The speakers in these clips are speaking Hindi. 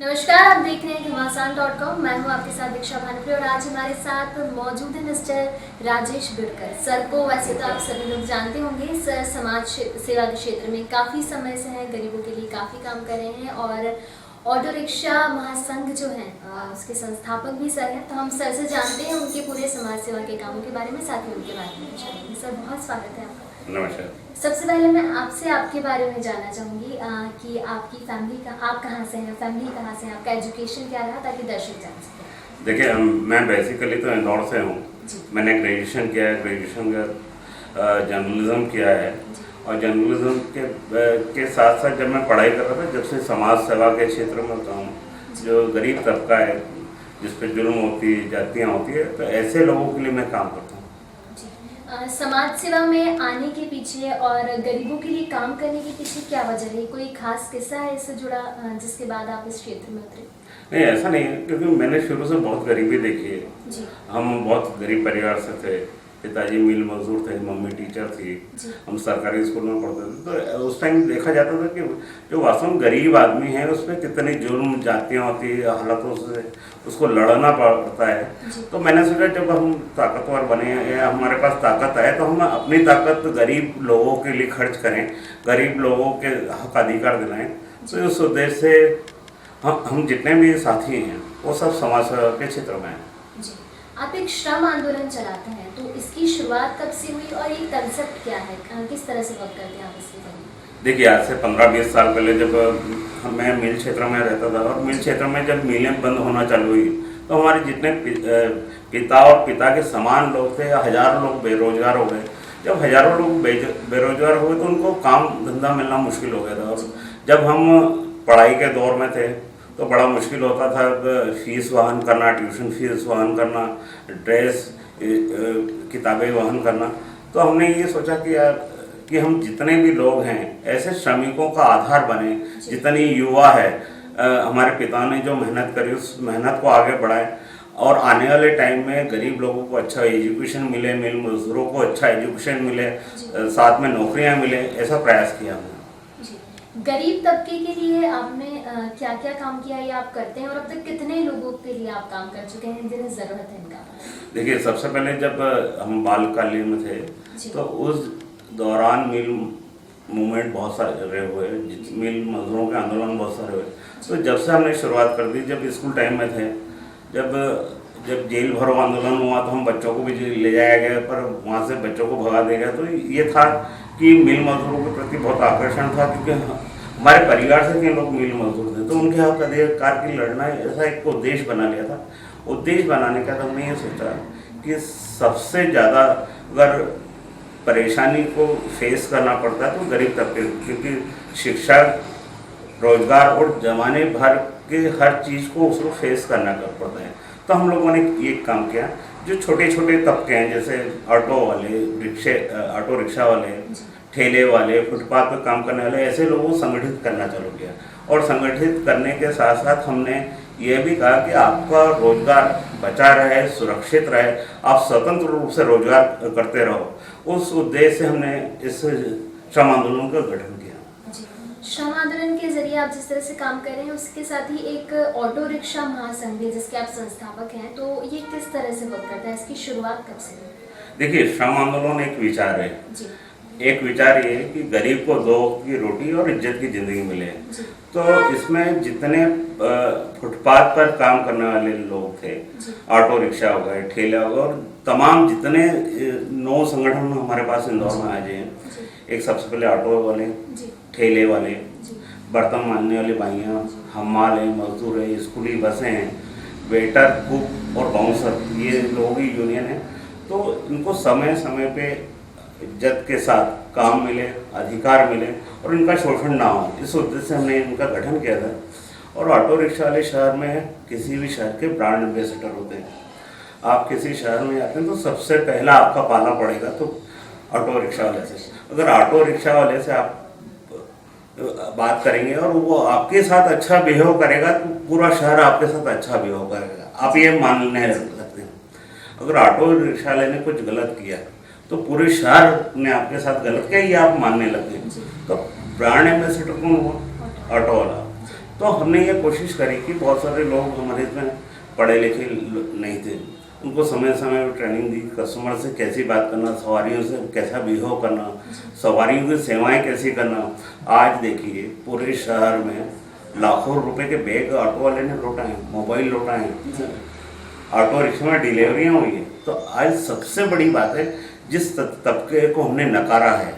नमस्कार, आप देख रहे हैं घमासान.com। मैं हूं आपके साथ दीक्षा भानुप्रिया और आज हमारे साथ मौजूद है मिस्टर राजेश बिडकर। सर को वैसे तो आप सभी लोग जानते होंगे। सर समाज सेवा के क्षेत्र में काफ़ी समय से हैं, गरीबों के लिए काफ़ी काम कर रहे हैं और ऑटो रिक्शा महासंघ जो है उसके संस्थापक भी सर हैं। तो हम सर से जानते हैं उनके पूरे समाज सेवा के कामों के बारे में, साथ ही उनके बारे में जानेंगे। सर बहुत स्वागत है आपका। नमस्कार। सबसे पहले मैं आपसे आपके बारे में जानना चाहूँगी कि आपकी फैमिली का, आप कहाँ से हैं, फैमिली कहाँ से हैं, आपका एजुकेशन क्या रहा, ताकि दर्शक जान सकें। देखिए, मैं बेसिकली तो इंदौर से हूँ। मैंने ग्रेजुएशन किया है, ग्रेजुएशन का जर्नलिज्म किया है और जर्नलिज्म के साथ साथ जब मैं पढ़ाई कर रहा था, जब से समाज सेवा के क्षेत्र में होता हूँ, जो गरीब तबका है जिस पे जुल्म होती है, जातियाँ होती है, तो ऐसे लोगों के लिए मैं काम करता हूँ। समाज सेवा में आने के पीछे और गरीबों के लिए काम करने के पीछे क्या वजह है? कोई खास किस्सा है इससे जुड़ा जिसके बाद आप इस क्षेत्र में उतरे? नहीं, ऐसा नहीं है, क्योंकि मैंने शुरू से बहुत गरीबी देखी है। जी। हम बहुत गरीब परिवार से थे। पिताजी मिल मजदूर थे, मम्मी टीचर थी। हम सरकारी स्कूल में पढ़ते थे। तो उस टाइम देखा जाता था कि जो वास्तव में गरीब आदमी है उस पर कितनी जुल्म जातियाँ होती है, हालातों से उसको लड़ना पड़ता है। तो मैंने सोचा जब हम ताकतवर बने या हमारे पास ताकत है तो हम अपनी ताकत गरीब लोगों के लिए खर्च करें, गरीब लोगों के हक अधिकार दिलाएं। तो उस उद्देश्य से हम जितने भी साथी हैं वो सब समाज सेवा के क्षेत्र में हैं। आप एक श्रम आंदोलन चलाते हैं, तो इसकी शुरुआत कब से हुई और ये कंसेप्ट क्या है, किस तरह से वर्क करते हैं आप इसके बारे? देखिए, आज से 15-20 साल पहले जब मैं मिल क्षेत्र में रहता था और मिल क्षेत्र में जब मिलें बंद होना चालू हुई तो हमारे जितने पिता और पिता के समान लोग थे, हज़ारों लोग बेरोजगार हो गए। जब हज़ारों लोग बेरोजगार हो गए तो उनको काम धंधा मिलना मुश्किल हो गया था। और जब हम पढ़ाई के दौर में थे तो बड़ा मुश्किल होता था फीस वहन करना, ट्यूशन फीस वहन करना, ड्रेस किताबें वहन करना। तो हमने ये सोचा कि यार कि हम जितने भी लोग हैं ऐसे श्रमिकों का आधार बने, जितनी युवा है हमारे पिता ने जो मेहनत करी उस मेहनत को आगे बढ़ाएं और आने वाले टाइम में गरीब लोगों को अच्छा एजुकेशन मिले, मिल मजदूरों को अच्छा एजुकेशन मिले, साथ में नौकरियां मिले, ऐसा प्रयास किया हमने। गरीब तबके के लिए आपने क्या क्या काम किया या आप करते हैं और अब तक कितने लोगों के लिए आप काम कर चुके हैं जिन्हें ज़रूरत है इनका? देखिए, सबसे पहले जब हम बालकालीन में थे तो उस दौरान मिल मूवमेंट बहुत सारे हुए, मिल मजदूरों के आंदोलन बहुत सारे हुए। तो जब से हमने शुरुआत कर दी, जब स्कूल टाइम में थे, जब जेल भरो आंदोलन हुआ तो हम बच्चों को भी ले जाया गया, पर वहाँ से बच्चों को भगा दिया गया। तो ये था कि मिल मजदूरों के प्रति बहुत आकर्षण था, क्योंकि हमारे परिवार से कई लोग मिल मजदूर थे, तो उनके हक अधिकार की लड़ना ऐसा एक उद्देश्य बना लिया था। उद्देश्य बनाने का तो हमने ये सोचा कि सबसे ज़्यादा अगर परेशानी को फेस करना पड़ता है तो गरीब तबके, क्योंकि शिक्षा, रोजगार और जमाने भर के हर चीज़ को उसको फेस करना पड़ता है। तो हम लोगों ने ये काम किया, जो छोटे छोटे तबके हैं जैसे ऑटो वाले, ऑटो रिक्शा वाले, ठेले वाले, फुटपाथ पर काम करने वाले, ऐसे लोगों को संगठित करना चालू किया। और संगठित करने के साथ साथ हमने ये भी कहा कि आपका रोजगार बचा रहे, सुरक्षित रहे, आप स्वतंत्र रूप से रोजगार करते रहो। उस उद्देश्य से हमने इस श्रम आंदोलन का गठन किया। श्रम आंदोलन के जरिए आप जिस तरह से काम कर रहे हैं उसके साथ ही एक ऑटो रिक्शा महासंघ जिसके आप संस्थापक हैं, तो ये किस तरह से वर्क करता है, इसकी शुरुआत कब से हुई? देखिए, श्रम आंदोलन एक विचार है। एक विचार ये है कि गरीब को दो की रोटी और इज्जत की जिंदगी मिले। तो इसमें जितने फुटपाथ पर काम करने वाले लोग थे, ऑटो रिक्शा हो गए, ठेला हो गए, और तमाम जितने 9 संगठन हमारे पास इंदौर में आ जाए हैं। एक सबसे पहले ऑटो वाले, ठेले वाले, बर्तन मांजने वाली बाइयाँ, हमाल है, मजदूर है, स्कूली बसें हैं, वेटर, कुक और बाउंसर, ये लोगों की यूनियन है। तो इनको समय समय पे इज्जत के साथ काम मिले, अधिकार मिले और इनका शोषण ना हो, इस उद्देश्य से हमने इनका गठन किया था। और ऑटो रिक्शा वाले शहर में किसी भी शहर के ब्रांड एम्बेसडर होते हैं। आप किसी शहर में जाते हैं तो सबसे पहला आपका पाला पड़ेगा तो ऑटो रिक्शा वाले से। अगर ऑटो रिक्शा वाले से आप बात करेंगे और वो आपके साथ अच्छा बिहेव करेगा तो पूरा शहर आपके साथ अच्छा बिहेव करेगा, आप ये मानने लगते हैं। अगर ऑटो रिक्शा वाले ने कुछ गलत किया तो पूरे शहर ने आपके साथ गलत किया, ये आप मानने लगे। तो ब्रांड एम्बेसडर कौन हुआ? ऑटो वाला। तो हमने ये कोशिश करी कि बहुत सारे लोग हमारे इसमें पढ़े लिखे नहीं थे, उनको समय समय पर ट्रेनिंग दी, कस्टमर से कैसी बात करना, सवारियों से कैसा बिहेव करना, सवारियों की सेवाएं कैसी करना। आज देखिए पूरे शहर में लाखों रुपए के बैग ऑटो वाले ने लौटाए, मोबाइल लौटाए, ऑटो रिक्शा में डिलीवरियाँ हुई है। तो आज सबसे बड़ी बात है, जिस तबके को हमने नकारा है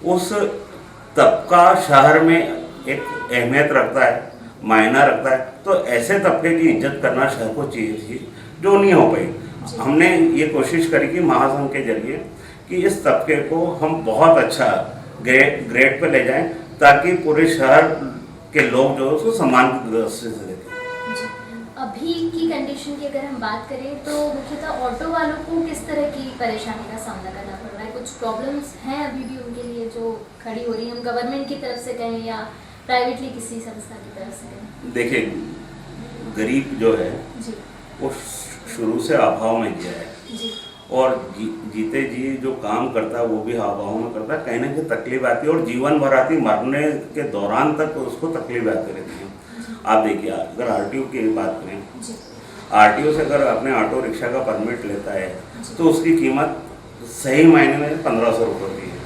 उस तबका शहर में एक अहमियत रखता है, मायना रखता है। तो ऐसे तबके की इज्जत करना शहर को चाहिए थी, जो नहीं हो पाई। हमने ये कोशिश करी कि महासंघ के जरिए कि इस तबके को हम बहुत अच्छा ग्रेड पे ले जाएं, ताकि पूरे शहर के लोग जो उसको सम्मान की दृष्टि से देखें। अभी की कंडीशन की अगर हम बात करें तो मुख्यतः ऑटो वालों को किस तरह की परेशानी का सामना करना पड़ रहा है? कुछ प्रॉब्लम्स हैं अभी भी उनके लिए जो खड़ी हो रही है, हम गवर्नमेंट की तरफ से कहें या प्राइवेटली किसी संस्था की तरफ से कहें? देखिए, गरीब जो है वो शुरू से अभाव में जिया है जी। और जीते जी जो काम करता है वो भी अभाव में करता है। कहीं ना कहीं तकलीफ आती है और जीवन भर आती, मरने के दौरान तक उसको तकलीफ आती रहती है। आप देखिए, अगर आरटीओ की बात करें, आरटीओ से अगर अपने ऑटो रिक्शा का परमिट लेता है तो उसकी कीमत सही मायने में 1500 रुपये होती है,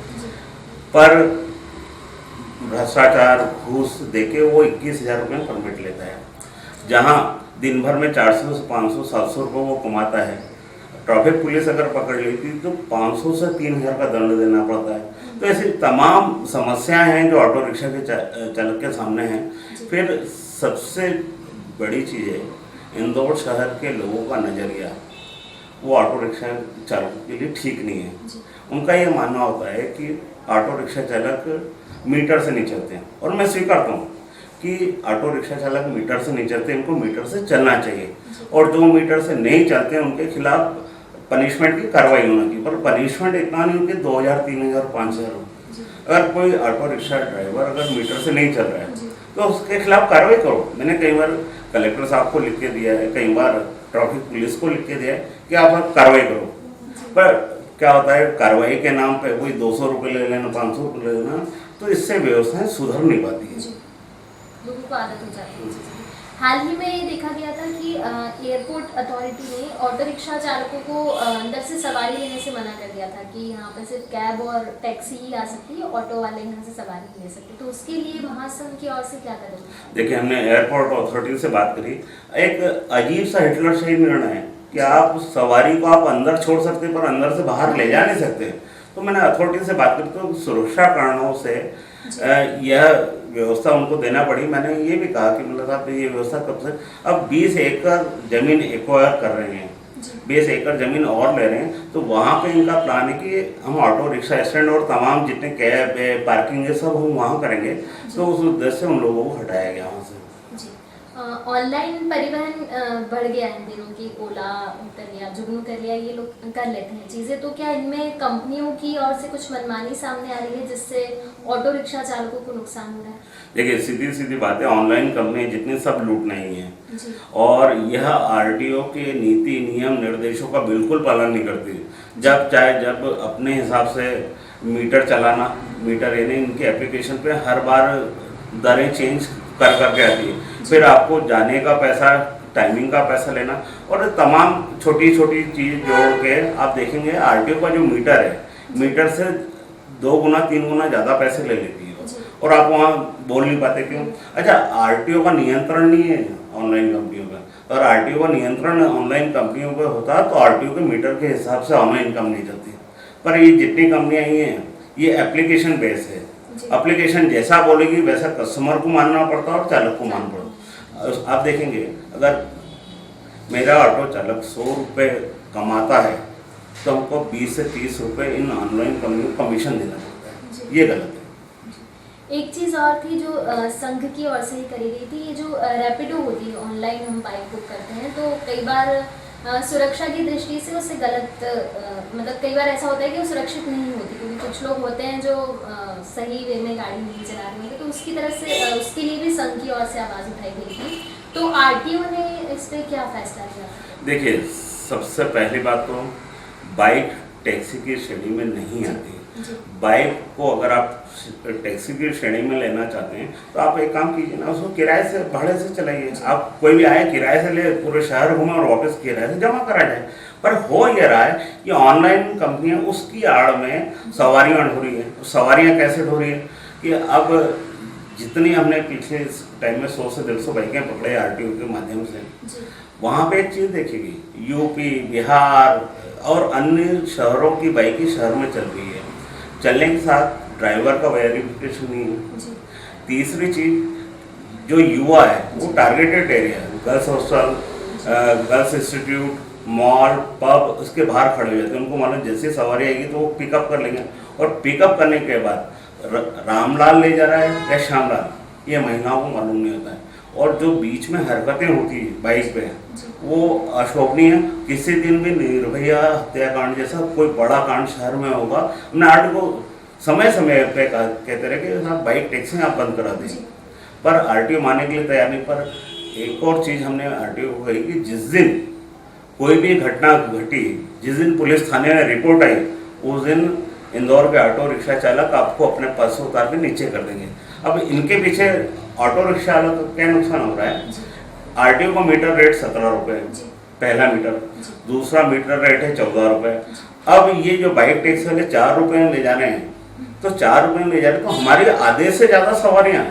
पर भ्रष्टाचार घूस देके वो 21,000 रुपये में परमिट लेता है। जहाँ दिन भर में 400 से 500 700 रुपये वो कमाता है, ट्रैफिक पुलिस अगर पकड़ लेती तो 500 से 3,000 का दंड देना पड़ता है। तो ऐसी तमाम समस्याएं हैं जो ऑटो रिक्शा के चालक के सामने हैं। फिर सबसे बड़ी चीज़ है, इंदौर शहर के लोगों का नज़रिया वो ऑटो रिक्शा चालकों के लिए ठीक नहीं है। उनका ये मानना होता है कि ऑटो रिक्शा चालक मीटर से नहीं चलते हैं, और मैं स्वीकारता हूँ कि ऑटो रिक्शा चालक मीटर से नहीं चलते, इनको मीटर से चलना चाहिए, और जो मीटर से नहीं चलते हैं उनके खिलाफ पनिशमेंट की कार्रवाई होना चाहिए। पर पनिशमेंट इतना नहीं होती, 2,000 3,000 5,000। अगर कोई ऑटो रिक्शा ड्राइवर अगर मीटर से नहीं चल रहा है तो उसके खिलाफ कार्रवाई करो। मैंने कई बार कलेक्टर साहब को लिख के दिया है, कई बार ट्रैफिक पुलिस को लिख के दिया है कि आप कार्रवाई करो। पर क्या होता है, कार्रवाई के नाम पे कोई 200 रुपये ले लेना, 500 रुपये ले लेना, तो इससे व्यवस्थाएं सुधर नहीं पाती है, लोगों को आदत हो जाती है। हाल ही में ये देखा गया था कि एयरपोर्ट अथॉरिटी ने ऑटो रिक्शा चालकों को अंदर से सवारी लेने से मना कर दिया था कि यहाँ पर सिर्फ कैब और टैक्सी ही आ सकती है, ऑटो वाले यहाँ से सवारी नहीं ले सकते। तो उसके लिए महासंघ की ओर से क्या करें? देखिए, हमने एयरपोर्ट अथॉरिटी से बात करी। एक अजीब सा हिटलरशाही निर्णय है कि आप सवारी को आप अंदर छोड़ सकते पर अंदर से बाहर ले जा नहीं सकते। तो मैंने अथॉरिटी से बात करी तो सुरक्षा कारणों से यह व्यवस्था उनको देना पड़ी। मैंने ये भी कहा कि मतलब आप ये व्यवस्था कब से, अब 20 एकड़ जमीन एक्वायर कर रहे हैं, 20 एकड़ जमीन और ले रहे हैं, तो वहाँ पे इनका प्लान है कि हम ऑटो रिक्शा स्टैंड और तमाम जितने कैब है, पार्किंग है, सब हम वहाँ करेंगे। तो उस उद्देश्य से उन लोगों को हटाया गया वहाँ से। ऑनलाइन परिवहन बढ़ गया है इन दिनों की, ओला कर लिया, जुगनू कर लिया, ये लोग कर लेते हैं चीज़ें। तो क्या इनमें कंपनियों की ओर से कुछ मनमानी सामने आ रही है जिससे ऑटो रिक्शा चालकों को नुकसान हो रहा है? देखिए, सीधी सीधी बात है, ऑनलाइन कंपनी जितने सब लूट नहीं है, और यह आरटीओ के नीति नियम निर्देशों का बिल्कुल पालन नहीं करती। जब चाहे जब अपने हिसाब से मीटर चलाना, मीटर यानी इनकी एप्लीकेशन पे हर बार दरें चेंज कर करके आती है। फिर आपको जाने का पैसा, टाइमिंग का पैसा लेना, और तमाम छोटी छोटी चीज़ जोड़ के आप देखेंगे आरटीओ का जो मीटर है, मीटर से 2 गुना 3 गुना ज़्यादा पैसे ले लेती है, और आप वहाँ बोल नहीं पाते क्यों? अच्छा, आरटीओ का नियंत्रण नहीं है ऑनलाइन कंपनियों का। अगर आरटीओ का नियंत्रण ऑनलाइन कंपनियों पर होता तो आरटीओ के मीटर के हिसाब से ऑनलाइन कंपनी चलती। पर ये जितनी कंपनियाँ आई हैं ये एप्लीकेशन बेस है, एप्लीकेशन जैसा बोलेगी वैसा कस्टमर को मानना पड़ता है और चालक को मानना पड़ता। आप देखेंगे, अगर मेरा ऑटो चालक 100 रुपये कमाता है तो हमको 20 से 30 रुपये इन ऑनलाइन कंपनी को कमीशन देना पड़ता है, ये गलत है। एक चीज़ और थी जो संघ की ओर से ही करी गई थी, ये जो रैपिडो होती है, ऑनलाइन हम बाइक बुक करते हैं, तो कई बार सुरक्षा की दृष्टि से उससे गलत मतलब कई बार ऐसा होता है कि वो सुरक्षित नहीं होती, क्योंकि कुछ लोग होते हैं जो सही वे में गाड़ी नहीं चला रहे हैं। तो उसकी तरफ से उसके लिए भी संघ की ओर से आवाज़ उठाई गई थी। तो आरटीओ ने इस पर क्या फैसला लिया? देखिए, सबसे पहली बात तो बाइक टैक्सी की श्रेणी में नहीं आती। जी। बाइक को अगर आप टैक्सी की श्रेणी में लेना चाहते हैं तो आप एक काम कीजिए ना, उसको किराए से भाड़े से चलाइए। आप कोई भी आए किराए से ले, पूरे शहर घूमे और वापस किराए से जमा करा जाए। पर हो ये रहा है कि ऑनलाइन कंपनियां उसकी आड़ में सवारियां ढो रही है। सवारियां कैसे ढो रही है कि अब जितनी हमने पिछले टाइम में 100 से 150 बाइकें पकड़े आरटीओ के माध्यम से, जी। वहाँ पे एक चीज़ देखेगी, यूपी, बिहार और अन्य शहरों की बाइकें शहर में चल रही है। चलने के साथ ड्राइवर का वेरिफिकेशन नहीं है। जी। तीसरी चीज़, जो युवा है वो टारगेटेड एरिया है, girls hostel, girls institute, mall, pub, उसके बाहर खड़े हो जाते हैं। उनको मालूम जैसे सवारी आएगी तो वो पिकअप कर लेंगे, और पिकअप करने के बाद रामलाल ले जा रहा है या श्यामलाल, ये महिलाओं को मालूम नहीं होता है। और जो बीच में हरकतें होती है बाइक पे, वो अशोभनीय है। किसी दिन भी निर्भया हत्याकांड जैसा कोई बड़ा कांड शहर में होगा, हमने आरटीओ को समय समय पे कहते रहे कि साहब बाइक टैक्सी आप बंद करा दें, पर आरटीओ मानने के लिए तैयार नहीं। पर एक और चीज़ हमने आरटीओ को कही कि जिस दिन कोई भी घटना घटी, जिस दिन पुलिस थाने में रिपोर्ट आई, उस दिन इंदौर के ऑटो रिक्शा चालक आपको अपने पद से उतार के नीचे कर देंगे। अब इनके पीछे ऑटो रिक्शा चालक को क्या नुकसान हो रहा है? आरटीओ का मीटर रेट 17 रुपये, पहला मीटर। दूसरा मीटर रेट है 14 रुपये। अब ये जो बाइक टैक्सी वाले 4 रुपये में ले जाने हैं, तो 4 रुपये में ले जाने, तो हमारी आधे से ज़्यादा सवारियाँ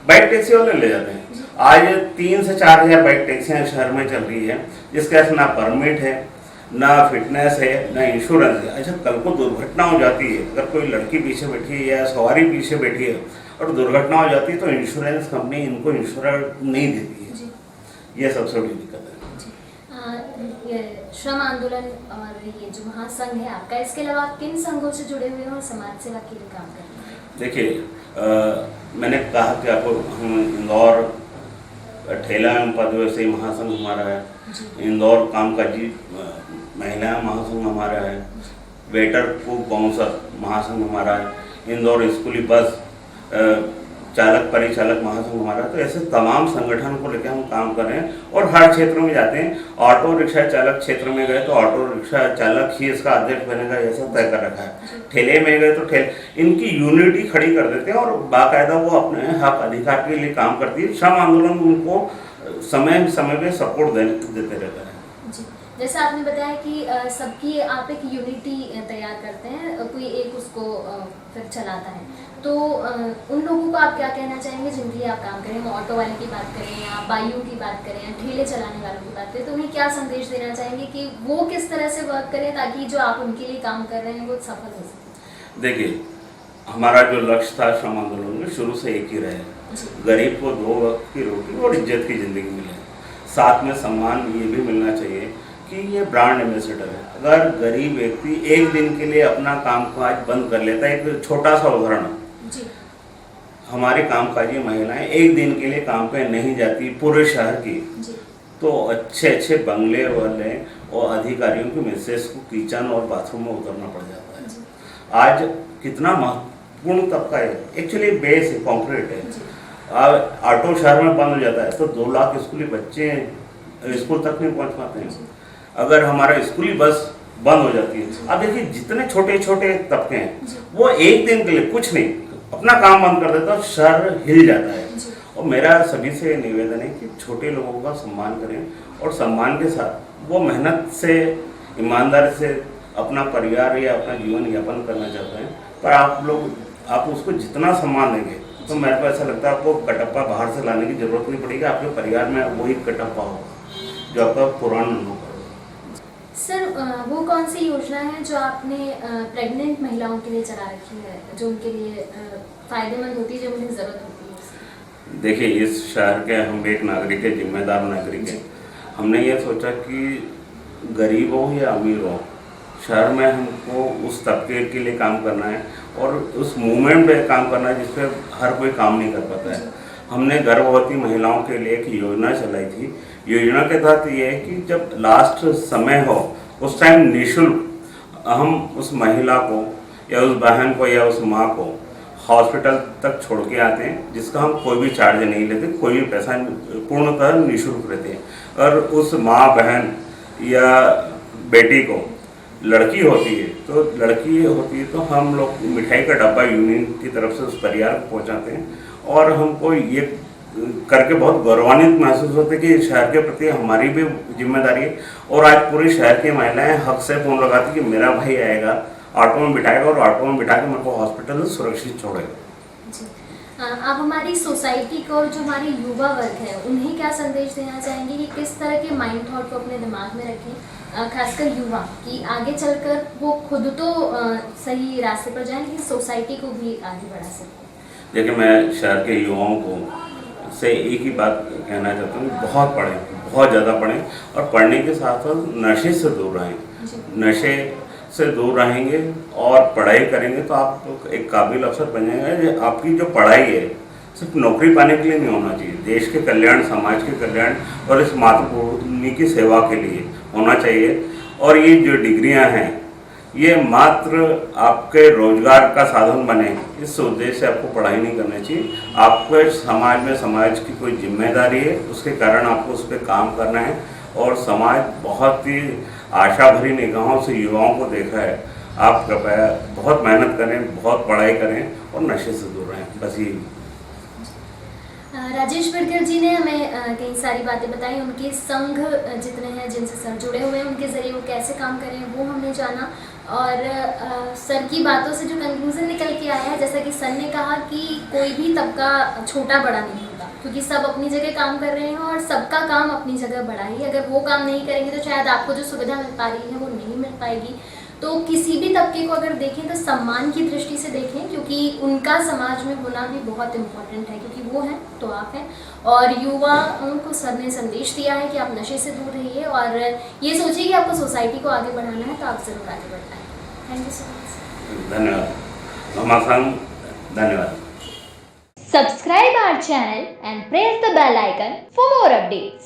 बाइक टैक्सी वाले ले जाते हैं। आज 3 से 4 हज़ार बाइक टैक्सियाँ शहर में चल रही है, जिसके पास ना परमिट है, ना फिटनेस है, ना इंश्योरेंस है। अच्छा, कल को दुर्घटना हो जाती है, अगर कोई लड़की पीछे बैठी है या सवारी पीछे बैठी है और दुर्घटना हो जाती है, तो इंश्योरेंस कंपनी इनको इंश्योरेंस नहीं देती है। ये सबसे बड़ी दिक्कत है। ये श्रम आंदोलन और ये जो महासंघ है आपका, इसके अलावा आप किन संघों से जुड़े हुए हैं और समाज सेवा के लिए काम कर रहे हैं? देखिए, मैंने कहा कि आपको हम इंदौर ठेला एवं पद व्यवसायी महासंघ हमारा है, इंदौर कामकाजी महिला महासंघ हमारा है, वेटर कुक बाउंसर महासंघ हमारा है, इंदौर स्कूली बस चालक परिचालक महासंघ हमारा। तो ऐसे तमाम संगठन को लेकर हम काम कर रहे हैं और हर क्षेत्र में जाते हैं। ऑटो रिक्शा चालक क्षेत्र में गए तो ऑटो रिक्शा चालक ही इसका अध्यक्ष बनेगा, ऐसा तय कर रखा है। ठेले में गए तो ठेले इनकी यूनिटी खड़ी कर देते हैं और बाकायदा वो अपने हक अधिकार के लिए काम करती है। श्रम आंदोलन उनको समय समय पे सपोर्ट देते रहता है। जैसा आपने बताया कि सबकी आप एक यूनिटी तैयार करते हैं, कोई एक उसको फिर चलाता है, तो उन लोगों को आप क्या कहना चाहेंगे जिनके लिए आप काम करें? हम ऑटो वाले की बात करें या बाइयों की बात करें या ठेले चलाने वालों की बात करें, तो उन्हें क्या संदेश देना चाहेंगे कि वो किस तरह से वर्क करें ताकि जो आप उनके लिए काम कर रहे हैं वो सफल हो सके? देखिए, हमारा जो लक्ष्य था श्रम आंदोलन में शुरू से एक ही रहे, गरीब को 2 वक्त की रोटी और इज्जत की ज़िंदगी मिले, साथ में सम्मान ये भी मिलना चाहिए कि ये ब्रांड एम्बेसडर है। अगर गरीब व्यक्ति एक दिन के लिए अपना कामकाज बंद कर लेता है, एक छोटा सा उदाहरण, हमारी कामकाजी महिलाएं एक दिन के लिए काम पे नहीं जाती पूरे शहर की, तो अच्छे अच्छे बंगले वाले और अधिकारियों की मिसेस को किचन और बाथरूम में उतरना पड़ जाता है। आज कितना महत्वपूर्ण तबका है, एक्चुअली बेस है, कॉन्क्रीट है। ऑटो शहर में बंद हो जाता है तो 2 लाख स्कूली बच्चे स्कूल तक नहीं पहुंच पाते हैं। अगर हमारा स्कूली बस बंद हो जाती है, अब देखिए जितने छोटे छोटे तबके हैं, वो एक दिन के लिए कुछ नहीं अपना काम बंद कर देता है, शहर हिल जाता है। और मेरा सभी से निवेदन है कि छोटे लोगों का सम्मान करें और सम्मान के साथ वो मेहनत से, ईमानदारी से अपना परिवार या अपना जीवन यापन करना चाहते हैं, पर आप उसको जितना सम्मान देंगे तो मेरे को ऐसा लगता है आपको कटप्पा बाहर से लाने की जरूरत नहीं पड़ेगी। आपके परिवार में वही कटप्पा होगा जो आपका पुराना होगा। सर, वो कौन सी योजना है जो आपने प्रेग्नेंट महिलाओं के लिए चला रखी है, जो उनके लिए फायदेमंद होती है, जो उन्हें ज़रूरत होती है? देखिए, इस शहर के हम एक नागरिक है, जिम्मेदार नागरिक है। हमने ये सोचा कि गरीब हो या अमीर हो, शहर में हमको उस तबके के लिए काम करना है और उस मूवमेंट पे काम करना है जिस पे हर कोई काम नहीं कर पाता है। हमने गर्भवती महिलाओं के लिए एक योजना चलाई थी। योजना के तहत ये है कि जब लास्ट समय हो उस टाइम निःशुल्क हम उस महिला को या उस बहन को या उस माँ को हॉस्पिटल तक छोड़ के आते हैं, जिसका हम कोई भी चार्ज नहीं लेते, कोई भी पैसा, पूर्णतः निःशुल्क रहते हैं। और उस माँ, बहन या बेटी को लड़की होती है तो हम लोग मिठाई का डब्बा यूनियन की तरफ से उस परिवार को पहुंचाते हैं और हमको ये करके बहुत गौरवान्वित महसूस होता है कि शहर के प्रति हमारी भी जिम्मेदारी है। और आज पूरे शहर की महिलाएं हक से फोन लगाती कि मेरा भाई आएगा, ऑटो में बिठाएगा और ऑटो में बिठा के मेरे को हॉस्पिटल में सुरक्षित छोड़ेगा। जी। आप हमारी सोसाइटी को और जो हमारे युवा वर्ग है उन्हें क्या संदेश देना चाहेंगे कि किस तरह के माइंड थॉट को अपने दिमाग में रखें, खासकर युवा, कि आगे चलकर वो खुद तो सही रास्ते पर जाएं लेकिन सोसाइटी को भी आगे बढ़ा सकें? देखिए, मैं शहर के युवाओं को से एक ही बात कहना चाहता हूँ, बहुत पढ़ें, बहुत ज़्यादा पढ़ें और पढ़ने के साथ साथ नशे से दूर रहें। नशे से दूर रहेंगे और पढ़ाई करेंगे तो आप एक काबिल अफसर बन जाएंगे। आपकी जो पढ़ाई है सिर्फ नौकरी पाने के लिए नहीं होना चाहिए, देश के कल्याण, समाज के कल्याण और इस मातृभूमि की सेवा के लिए होना चाहिए। और ये जो डिग्रियां हैं ये मात्र आपके रोजगार का साधन बने, इस उद्देश्य से आपको पढ़ाई नहीं करना चाहिए। आपको समाज में समाज की कोई जिम्मेदारी है, उसके कारण आपको उस पर काम करना है। और समाज बहुत ही आशा भरी निगाहों से युवाओं को देखा है। आप कृपया बहुत मेहनत करें, बहुत पढ़ाई करें और नशे से दूर रहें, बस यही। राजेश बिडकर जी ने हमें कई सारी बातें बताई, उनके संघ जितने हैं जिनसे सर जुड़े हुए हैं उनके ज़रिए वो कैसे काम करें वो हमने जाना। और सर की बातों से जो कंक्लूजन निकल के आया है, जैसा कि सर ने कहा कि कोई भी तबका छोटा बड़ा नहीं होता, क्योंकि सब अपनी जगह काम कर रहे हैं और सबका काम अपनी जगह बड़ा ही। अगर वो काम नहीं करेंगे तो शायद आपको जो सुविधा मिल पा रही है वो नहीं मिल पाएगी। तो किसी भी तबके को अगर देखें तो सम्मान की दृष्टि से देखें, क्योंकि उनका समाज में होना भी बहुत इम्पोर्टेंट है, क्योंकि वो हैं तो आप हैं। और युवाओं को सर ने संदेश दिया है कि आप नशे से दूर रहिए और ये सोचिए कि आपको सोसाइटी को आगे बढ़ाना है तो आप ज़रूर आगे बढ़ना है। Thank you so much. धन्यवाद घमासान, धन्यवाद। Subscribe our channel and press the bell icon for more updates.